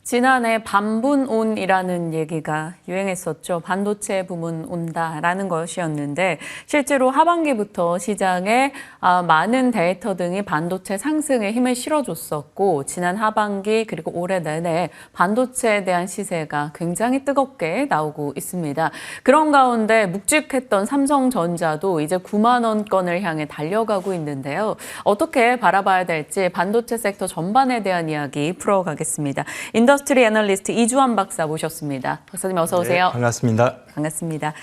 지난해 반분온이라는 얘기가 유행했었죠. 반도체 부문 온다라는 것이었는데 실제로 하반기부터 시장에 많은 데이터 등이 반도체 상승에 힘을 실어줬었고 지난 하반기 그리고 올해 내내 반도체에 대한 시세가 굉장히 뜨겁게 나오고 있습니다. 그런 가운데 묵직했던 삼성전자도 이제 9만 원권을 향해 달려가고 있는데요. 어떻게 바라봐야 될지 반도체 섹터 전반에 대한 이야기 풀어가겠습니다. 인더스트리 애널리스트 이주환 박사 모셨습니다. 박사님 어서 오세요. 네, 반갑습니다. 반갑습니다.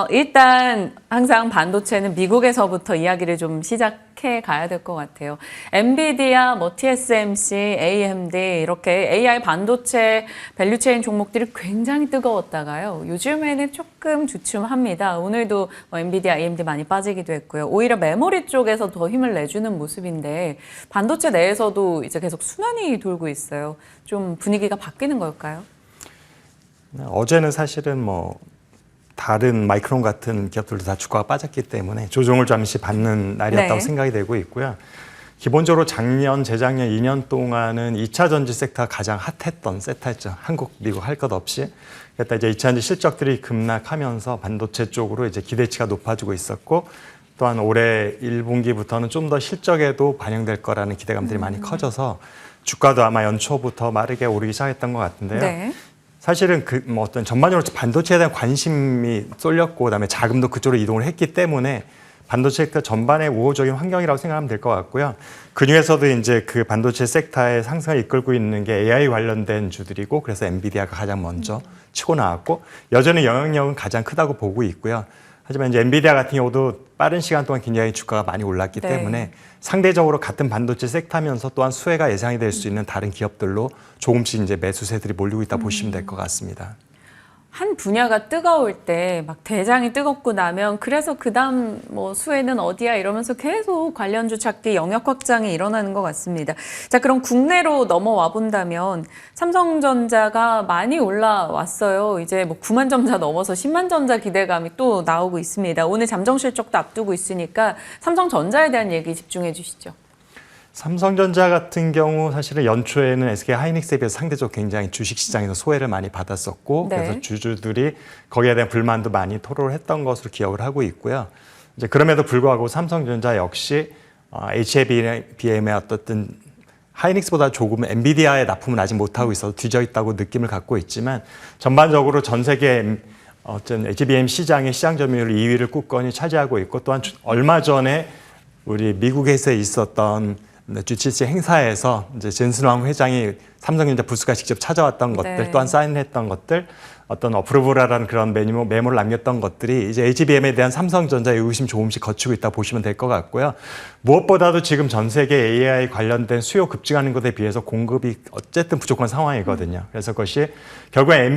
일단 항상 반도체는 미국에서부터 이야기를 좀 시작해 가야 될 것 같아요. 엔비디아, TSMC, AMD 이렇게 AI 반도체 밸류체인 종목들이 굉장히 뜨거웠다가요. 요즘에는 조금 주춤합니다. 오늘도 엔비디아, AMD 많이 빠지기도 했고요. 오히려 메모리 쪽에서 더 힘을 내주는 모습인데 반도체 내에서도 이제 계속 순환이 돌고 있어요. 좀 분위기가 바뀌는 걸까요? 어제는 사실은 다른 마이크론 같은 기업들도 다 주가가 빠졌기 때문에 조정을 잠시 받는 날이었다고 생각이 되고 있고요. 기본적으로 작년, 재작년 2년 동안은 2차 전지 섹터가 가장 핫했던 섹터였죠. 한국, 미국 할 것 없이. 그러니까 이제 2차 전지 실적들이 급락하면서 반도체 쪽으로 이제 기대치가 높아지고 있었고 또한 올해 1분기부터는 좀 더 실적에도 반영될 거라는 기대감들이 많이 커져서 주가도 아마 연초부터 빠르게 오르기 시작했던 것 같은데요. 네. 사실은 어떤 전반적으로 반도체에 대한 관심이 쏠렸고 그다음에 자금도 그쪽으로 이동을 했기 때문에 반도체 섹터 전반의 우호적인 환경이라고 생각하면 될 것 같고요. 그 중에서도 이제 그 반도체 섹터의 상승을 이끌고 있는 게 AI 관련된 주들이고 그래서 엔비디아가 가장 먼저 치고 나왔고 여전히 영향력은 가장 크다고 보고 있고요. 하지만 이제 엔비디아 같은 경우도 빠른 시간 동안 굉장히 주가가 많이 올랐기 때문에 상대적으로 같은 반도체 섹터면서 또한 수혜가 예상이 될 수 있는 다른 기업들로 조금씩 이제 매수세들이 몰리고 있다 보시면 될 것 같습니다. 한 분야가 뜨거울 때 막 대장이 뜨겁고 나면 그래서 그다음 수혜는 어디야 이러면서 계속 관련주 찾기 영역 확장이 일어나는 것 같습니다. 자, 그럼 국내로 넘어와 본다면 삼성전자가 많이 올라왔어요. 이제 9만 전자 넘어서 10만 전자 기대감이 또 나오고 있습니다. 오늘 잠정 실적도 앞두고 있으니까 삼성전자에 대한 얘기 집중해 주시죠. 삼성전자 같은 경우 사실은 연초에는 SK 하이닉스에 비해서 상대적으로 굉장히 주식시장에서 소외를 많이 받았었고 그래서 주주들이 거기에 대한 불만도 많이 토로를 했던 것으로 기억을 하고 있고요. 이제 그럼에도 불구하고 삼성전자 역시 HBM의 어떤 하이닉스보다 조금 엔비디아의 납품은 아직 못하고 있어서 뒤져 있다고 느낌을 갖고 있지만 전반적으로 전 세계 어떤 HBM 시장의 시장 점유율 2위를 굳건히 차지하고 있고 또한 얼마 전에 우리 미국에서 있었던 G7 행사에서 이제 젠슨 왕 회장이 삼성전자 부스가 직접 찾아왔던 것들, 또한 사인했던 것들, 어떤 어프로브라는 그런 메모를 남겼던 것들이 이제 HBM에 대한 삼성전자의 의구심 조금씩 거치고 있다 보시면 될 것 같고요. 무엇보다도 지금 전 세계 AI 관련된 수요 급증하는 것에 비해서 공급이 어쨌든 부족한 상황이거든요. 그래서 그것이 결국엔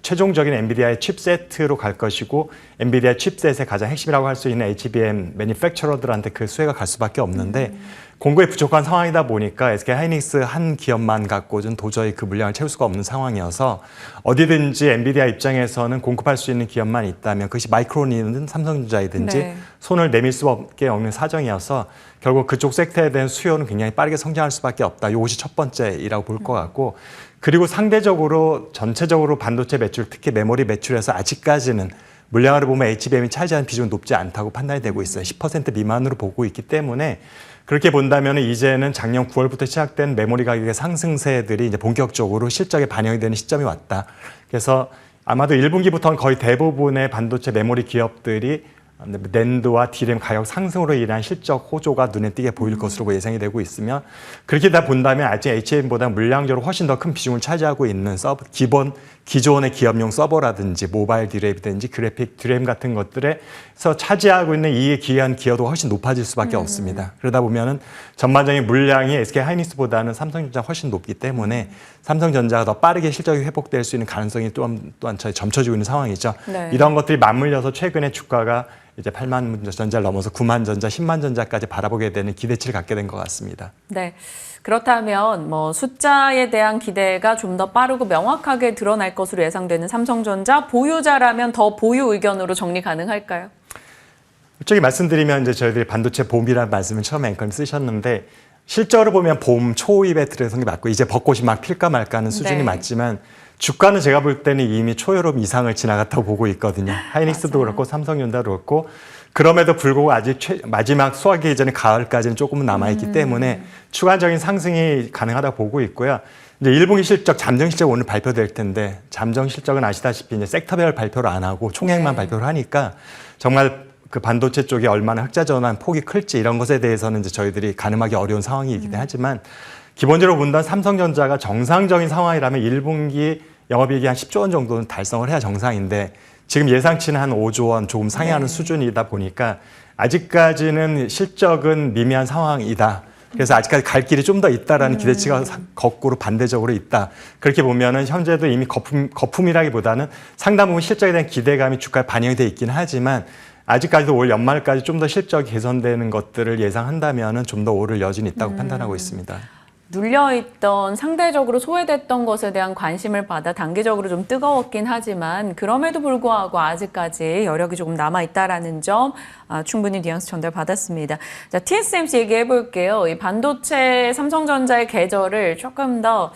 최종적인 엔비디아의 칩셋으로 갈 것이고 엔비디아 칩셋의 가장 핵심이라고 할 수 있는 HBM 매니팩처러들한테 그 수혜가 갈 수밖에 없는데 공급이 부족한 상황이다 보니까 SK 하이닉스 한 기업만 갖고는 도저히 그 물량을 채울 수가 없는 상황이어서 어디든지 엔비디아 입장에서는 공급할 수 있는 기업만 있다면 그것이 마이크론이든 삼성전자이든지 손을 내밀 수밖에 없는 사정이어서 결국 그쪽 섹터에 대한 수요는 굉장히 빠르게 성장할 수밖에 없다. 이것이 첫 번째이라고 볼 것 같고 그리고 상대적으로 전체적으로 반도체 매출, 특히 메모리 매출에서 아직까지는 물량으로 보면 HBM이 차지하는 비중은 높지 않다고 판단이 되고 있어요. 10% 미만으로 보고 있기 때문에 그렇게 본다면 이제는 작년 9월부터 시작된 메모리 가격의 상승세들이 이제 본격적으로 실적에 반영이 되는 시점이 왔다. 그래서 아마도 1분기부터는 거의 대부분의 반도체 메모리 기업들이 낸드와 DRAM 가격 상승으로 인한 실적 호조가 눈에 띄게 보일 것으로 예상이 되고 있으며 그렇게 다 본다면 아직 HBM보다 물량적으로 훨씬 더 큰 비중을 차지하고 있는 기존의 기업용 서버라든지 모바일 DRAM이든지 그래픽 DRAM 같은 것들에서 차지하고 있는 이에 기여한 기여도가 훨씬 높아질 수밖에 없습니다. 그러다 보면은 전반적인 물량이 SK 하이닉스보다는 삼성전자가 훨씬 높기 때문에 삼성전자가 더 빠르게 실적이 회복될 수 있는 가능성이 또한 점쳐지고 있는 상황이죠. 이런 것들이 맞물려서 최근에 주가가 이제 8만 전자를 넘어서 9만 전자, 10만 전자까지 바라보게 되는 기대치를 갖게 된 것 같습니다. 네. 그렇다면 숫자에 대한 기대가 좀 더 빠르고 명확하게 드러날 것으로 예상되는 삼성전자 보유자라면 더 보유 의견으로 정리 가능할까요? 솔직히 말씀드리면 이제 저희들이 반도체 봄이라는 말씀을 처음에 앵커님 쓰셨는데 실적으로 보면 봄 초입에 들어선 게 맞고 이제 벚꽃이 막 필까 말까 하는 수준이 네. 맞지만 주가는 제가 볼 때는 이미 초여름 이상을 지나갔다고 보고 있거든요. 하이닉스도 맞아요. 그렇고 삼성전자도 그렇고 그럼에도 불구하고 아직 마지막 수확기 전에 가을까지는 조금은 남아있기 때문에 추가적인 상승이 가능하다고 보고 있고요. 이제 1분기 실적, 잠정 실적 오늘 발표될 텐데 잠정 실적은 아시다시피 이제 섹터별 발표를 안 하고 총액만 네. 발표를 하니까 정말 그 반도체 쪽이 얼마나 흑자 전환 폭이 클지 이런 것에 대해서는 이제 저희들이 가늠하기 어려운 상황이긴 하지만 기본적으로 본다면 삼성전자가 정상적인 상황이라면 1분기 영업이익이 한 10조 원 정도는 달성을 해야 정상인데 지금 예상치는 한 5조 원 조금 상회하는 네. 수준이다 보니까 아직까지는 실적은 미미한 상황이다. 그래서 아직까지 갈 길이 좀 더 있다라는 기대치가 거꾸로 반대적으로 있다. 그렇게 보면은 현재도 이미 거품이라기보다는 상당 부분 실적에 대한 기대감이 주가에 반영이 돼 있긴 하지만 아직까지도 올 연말까지 좀 더 실적이 개선되는 것들을 예상한다면은 좀 더 오를 여지는 있다고 판단하고 있습니다. 눌려있던 상대적으로 소외됐던 것에 대한 관심을 받아 단기적으로 좀 뜨거웠긴 하지만 그럼에도 불구하고 아직까지 여력이 조금 남아있다라는 점 충분히 뉘앙스 전달받았습니다. 자, TSMC 얘기해 볼게요. 이 반도체 삼성전자의 계절을 조금 더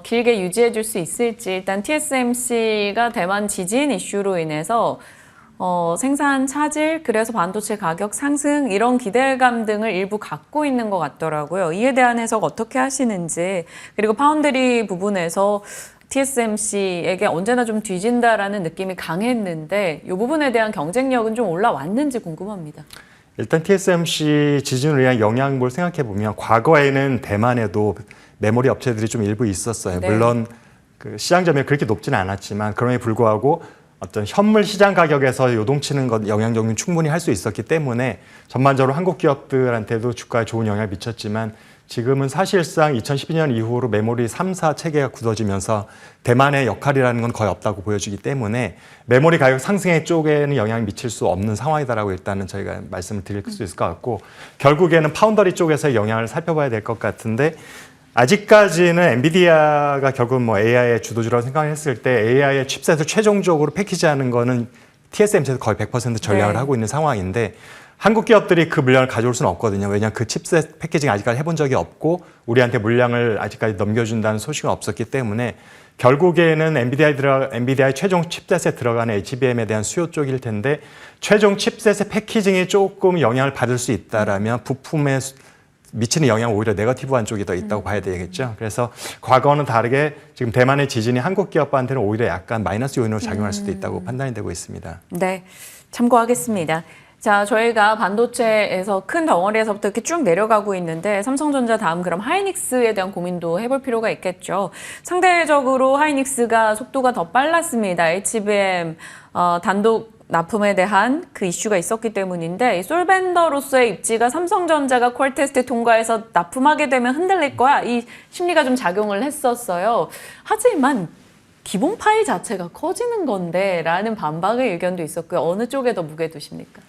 길게 유지해 줄 수 있을지 일단 TSMC가 대만 지진 이슈로 인해서 생산 차질, 그래서 반도체 가격 상승 이런 기대감 등을 일부 갖고 있는 것 같더라고요. 이에 대한 해석 어떻게 하시는지 그리고 파운드리 부분에서 TSMC에게 언제나 좀 뒤진다라는 느낌이 강했는데 이 부분에 대한 경쟁력은 좀 올라왔는지 궁금합니다. 일단 TSMC 지진으로 인한 영향을 생각해 보면 과거에는 대만에도 메모리 업체들이 좀 일부 있었어요. 네. 물론 그 시장 점유율이 그렇게 높지는 않았지만 그럼에도 불구하고 어떤 현물 시장 가격에서 요동치는 것 영향력은 충분히 할 수 있었기 때문에 전반적으로 한국 기업들한테도 주가에 좋은 영향을 미쳤지만 지금은 사실상 2012년 이후로 메모리 3사 체계가 굳어지면서 대만의 역할이라는 건 거의 없다고 보여지기 때문에 메모리 가격 상승의 쪽에는 영향을 미칠 수 없는 상황이다라고 일단은 저희가 말씀을 드릴 수 있을 것 같고 결국에는 파운더리 쪽에서의 영향을 살펴봐야 될 것 같은데 아직까지는 엔비디아가 결국 뭐 AI의 주도주라고 생각했을 때 AI의 칩셋을 최종적으로 패키지하는 거는 TSMC에서 거의 100% 전략을 네. 하고 있는 상황인데 한국 기업들이 그 물량을 가져올 수는 없거든요. 왜냐하면 그 칩셋 패키징 아직까지 해본 적이 없고 우리한테 물량을 아직까지 넘겨준다는 소식은 없었기 때문에 결국에는 엔비디아의 최종 칩셋에 들어가는 HBM에 대한 수요 쪽일 텐데 최종 칩셋의 패키징이 조금 영향을 받을 수 있다라면 부품의 미치는 영향은 오히려 네거티브한 쪽이 더 있다고 봐야 되겠죠. 그래서 과거와는 다르게 지금 대만의 지진이 한국 기업한테는 오히려 약간 마이너스 요인으로 작용할 수도 있다고 판단이 되고 있습니다. 네, 참고하겠습니다. 자, 저희가 반도체에서 큰 덩어리에서부터 이렇게 쭉 내려가고 있는데 삼성전자 다음 그럼 하이닉스에 대한 고민도 해볼 필요가 있겠죠. 상대적으로 하이닉스가 속도가 더 빨랐습니다. HBM 단독 납품에 대한 그 이슈가 있었기 때문인데 이 솔벤더로서의 입지가 삼성전자가 퀄 테스트 통과해서 납품하게 되면 흔들릴 거야. 이 심리가 좀 작용을 했었어요. 하지만 기본 파일 자체가 커지는 건데 라는 반박의 의견도 있었고요. 어느 쪽에 더 무게 두십니까?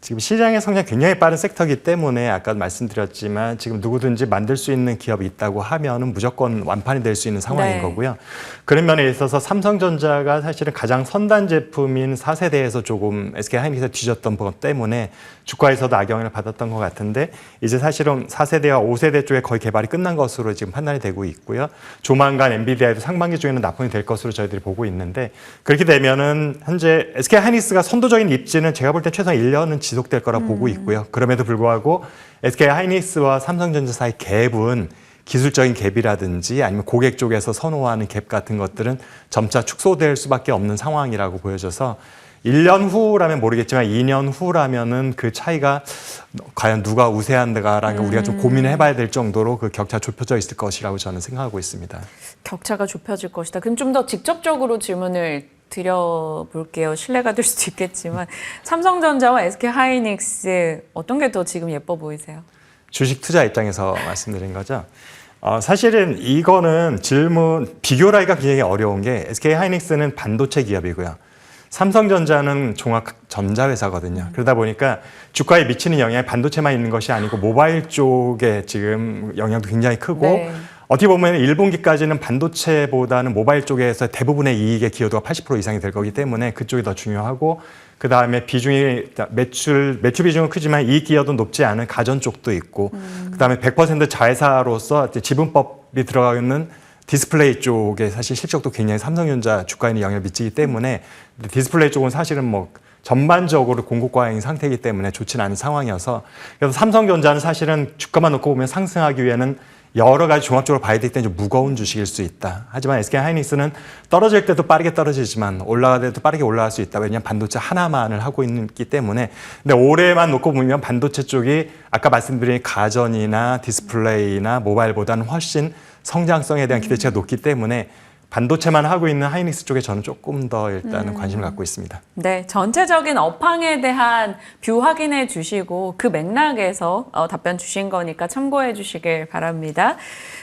지금 시장의 성장이 굉장히 빠른 섹터이기 때문에 아까 말씀드렸지만 지금 누구든지 만들 수 있는 기업이 있다고 하면은 무조건 완판이 될 수 있는 상황인 네. 거고요. 그런 면에 있어서 삼성전자가 사실은 가장 선단 제품인 4세대에서 조금 SK하이닉스에 뒤졌던 것 때문에 주가에서도 악영향을 받았던 것 같은데 이제 사실은 4세대와 5세대 쪽에 거의 개발이 끝난 것으로 지금 판단이 되고 있고요. 조만간 엔비디아에도 상반기 중에는 납품이 될 것으로 저희들이 보고 있는데 그렇게 되면은 현재 SK하이닉스가 선도적인 입지는 제가 볼 때 최소한 1년은 지속될 거라 보고 있고요. 그럼에도 불구하고 SK하이닉스와 삼성전자 사이 갭은 기술적인 갭이라든지 아니면 고객 쪽에서 선호하는 갭 같은 것들은 점차 축소될 수밖에 없는 상황이라고 보여져서 1년 후라면 모르겠지만 2년 후라면은 그 차이가 과연 누가 우세한가라는 걸 우리가 좀 고민을 해봐야 될 정도로 그 격차 좁혀져 있을 것이라고 저는 생각하고 있습니다. 격차가 좁혀질 것이다. 그럼 좀 더 직접적으로 질문을 드려볼게요. 신뢰가 될 수도 있겠지만 삼성전자와 SK하이닉스 어떤 게 더 지금 예뻐 보이세요? 주식 투자 입장에서 말씀드린 거죠. 사실은 이거는 비교를 하기가 굉장히 어려운 게 SK하이닉스는 반도체 기업이고요. 삼성전자는 종합 전자회사거든요. 그러다 보니까 주가에 미치는 영향이 반도체만 있는 것이 아니고 모바일 쪽에 지금 영향도 굉장히 크고 네. 어떻게 보면 1분기까지는 반도체보다는 모바일 쪽에서 대부분의 이익의 기여도가 80% 이상이 될 거기 때문에 그쪽이 더 중요하고 그다음에 비중이 매출 비중은 크지만 이익 기여도 높지 않은 가전 쪽도 있고 그다음에 100% 자회사로서 지분법이 들어가 있는 디스플레이 쪽에 사실 실적도 굉장히 삼성전자 주가에는 영향을 미치기 때문에 디스플레이 쪽은 사실은 뭐 전반적으로 공급 과잉 상태이기 때문에 좋지는 않은 상황이어서 그래서 삼성전자는 사실은 주가만 놓고 보면 상승하기 위해는 여러 가지 종합적으로 봐야 되기 때문에 좀 무거운 주식일 수 있다. 하지만 SK하이닉스는 떨어질 때도 빠르게 떨어지지만 올라갈 때도 빠르게 올라갈 수 있다. 왜냐하면 반도체 하나만을 하고 있기 때문에. 근데 올해만 놓고 보면 반도체 쪽이 아까 말씀드린 가전이나 디스플레이나 모바일보다는 훨씬 성장성에 대한 기대치가 높기 때문에 반도체만 하고 있는 하이닉스 쪽에 저는 조금 더 일단은 관심을 갖고 있습니다. 네, 전체적인 업황에 대한 뷰 확인해 주시고 그 맥락에서 답변 주신 거니까 참고해 주시길 바랍니다.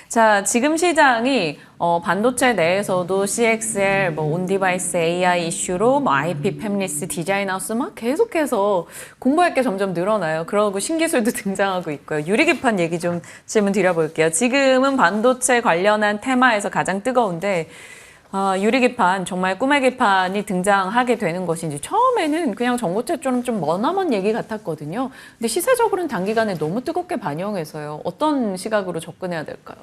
자, 지금 시장이 반도체 내에서도 CXL, 온디바이스 AI 이슈로 IP 팹리스, 디자인하우스 막 계속해서 공부할 게 점점 늘어나요. 그러고 신기술도 등장하고 있고요. 유리기판 얘기 좀 질문 드려볼게요. 지금은 반도체 관련한 테마에서 가장 뜨거운데 유리기판, 정말 꿈의 기판이 등장하게 되는 것인지 처음에는 그냥 전고체처럼 좀 머나먼 얘기 같았거든요. 근데 시세적으로는 단기간에 너무 뜨겁게 반영해서요. 어떤 시각으로 접근해야 될까요?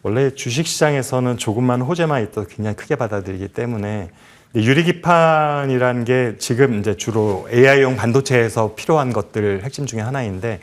원래 주식시장에서는 조금만 호재만 있어도 굉장히 크게 받아들이기 때문에 유리기판이라는 게 지금 이제 주로 AI용 반도체에서 필요한 것들 핵심 중에 하나인데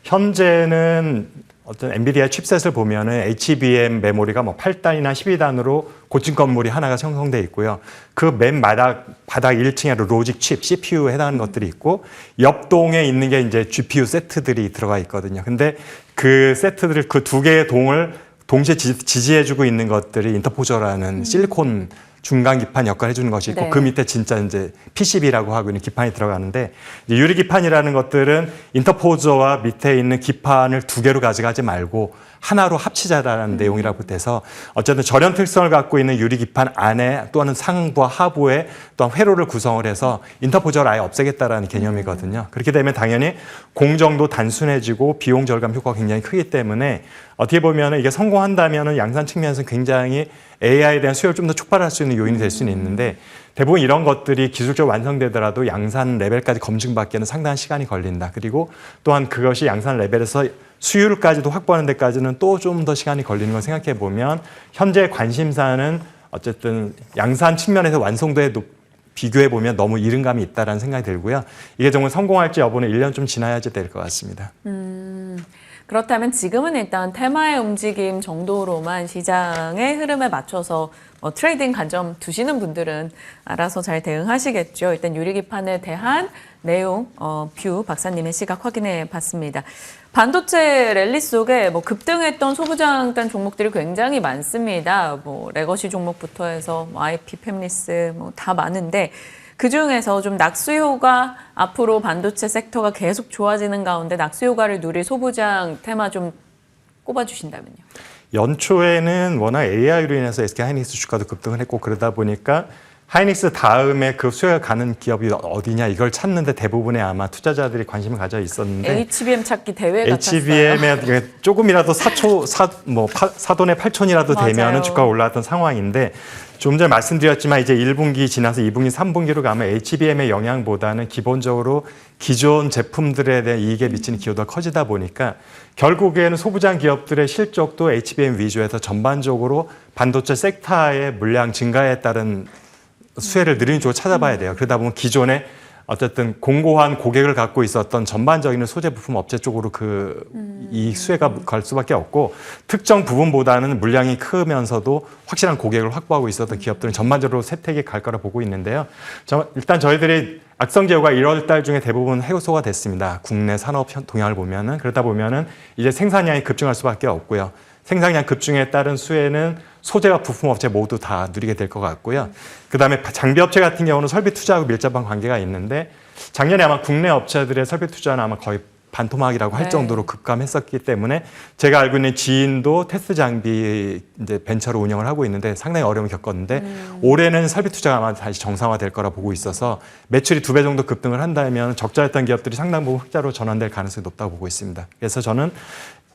현재는 어떤 엔비디아 칩셋을 보면은 HBM 메모리가 뭐 8단이나 12단으로 고층 건물이 하나가 형성돼 있고요. 그 맨 바닥 1층에 로직 칩, CPU에 해당하는 것들이 있고 옆동에 있는 게 이제 GPU 세트들이 들어가 있거든요. 근데 그 세트들을 그 두 개의 동을 동시에 지지해주고 있는 것들이 인터포저라는 실리콘 중간 기판 역할을 해주는 것이 있고 네. 그 밑에 진짜 이제 PCB라고 하고 있는 기판이 들어가는데 유리 기판이라는 것들은 인터포저와 밑에 있는 기판을 두 개로 가져가지 말고 하나로 합치자라는 내용이라고 돼서 어쨌든 절연 특성을 갖고 있는 유리 기판 안에 또는 상부와 하부에 또한 회로를 구성을 해서 인터포저를 아예 없애겠다라는 개념이거든요. 그렇게 되면 당연히 공정도 단순해지고 비용 절감 효과가 굉장히 크기 때문에 어떻게 보면 이게 성공한다면 양산 측면에서 굉장히 AI에 대한 수요를 좀 더 촉발할 수 있는 요인이 될 수는 있는데 대부분 이런 것들이 기술적으로 완성되더라도 양산 레벨까지 검증받기에는 상당한 시간이 걸린다. 그리고 또한 그것이 양산 레벨에서 수율까지도 확보하는 데까지는 또 좀 더 시간이 걸리는 걸 생각해 보면 현재 관심사는 어쨌든 양산 측면에서 완성도에 비교해 보면 너무 이른 감이 있다라는 생각이 들고요. 이게 정말 성공할지 여부는 1년 좀 지나야지 될 것 같습니다. 그렇다면 지금은 일단 테마의 움직임 정도로만 시장의 흐름에 맞춰서 트레이딩 관점 두시는 분들은 알아서 잘 대응하시겠죠. 일단 유리기판에 대한 내용, 뷰 박사님의 시각 확인해 봤습니다. 반도체 랠리 속에 급등했던 소부장단 종목들이 굉장히 많습니다. 레거시 종목부터 해서 IP, 팹리스 다 많은데 그중에서 좀 낙수효가 앞으로 반도체 섹터가 계속 좋아지는 가운데 낙수효과를 누릴 소부장 테마 좀 꼽아주신다면요. 연초에는 워낙 AI로 인해서 SK하이닉스 주가도 급등을 했고 그러다 보니까 하이닉스 다음에 그 수요가 가는 기업이 어디냐 이걸 찾는데 대부분의 아마 투자자들이 관심을 가져 있었는데 HBM 찾기 대회 같았어요. HBM에 조금이라도 사돈의 8촌이라도 되면은 주가가 올라왔던 상황인데 좀 전에 말씀드렸지만 이제 1분기 지나서 2분기, 3분기로 가면 HBM의 영향보다는 기본적으로 기존 제품들에 대한 이익에 미치는 기여도가 커지다 보니까 결국에는 소부장 기업들의 실적도 HBM 위주에서 전반적으로 반도체 섹터의 물량 증가에 따른 수혜를 느리는 쪽으로 찾아봐야 돼요. 그러다 보면 기존에 어쨌든 공고한 고객을 갖고 있었던 전반적인 소재 부품 업체 쪽으로 이 수혜가 갈 수밖에 없고 특정 부분보다는 물량이 크면서도 확실한 고객을 확보하고 있었던 기업들은 전반적으로 세택이 갈 거라 보고 있는데요. 일단 저희들이 악성 제휴가 1월 달 중에 대부분 해소가 됐습니다. 국내 산업 동향을 보면은 그러다 보면은 이제 생산량이 급증할 수밖에 없고요. 생산량 급증에 따른 수혜는 소재와 부품 업체 모두 다 누리게 될 것 같고요. 그다음에 장비 업체 같은 경우는 설비 투자하고 밀접한 관계가 있는데 작년에 아마 국내 업체들의 설비 투자는 아마 거의 반토막이라고 할 정도로 급감했었기 때문에 제가 알고 있는 지인도 테스트 장비 이제 벤처로 운영을 하고 있는데 상당히 어려움을 겪었는데 올해는 설비 투자가 아마 다시 정상화될 거라 보고 있어서 매출이 2배 정도 급등을 한다면 적자였던 기업들이 상당 부분 흑자로 전환될 가능성이 높다고 보고 있습니다. 그래서 저는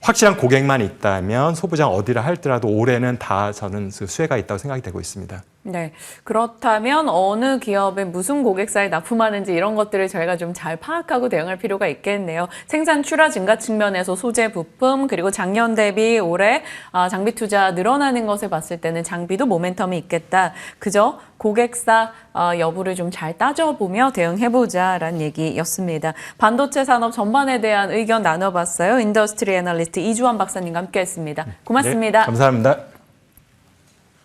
확실한 고객만 있다면 소부장 어디를 할더라도 올해는 다 저는 그 수혜가 있다고 생각이 되고 있습니다. 네. 그렇다면 어느 기업에 무슨 고객사에 납품하는지 이런 것들을 저희가 좀 잘 파악하고 대응할 필요가 있겠네요. 생산 출하 증가 측면에서 소재 부품 그리고 작년 대비 올해 장비 투자 늘어나는 것을 봤을 때는 장비도 모멘텀이 있겠다. 그저 고객사 여부를 좀 잘 따져보며 대응해보자라는 얘기였습니다. 반도체 산업 전반에 대한 의견 나눠봤어요. 인더스트리 애널리스트 이주환 박사님과 함께했습니다. 고맙습니다. 네, 감사합니다.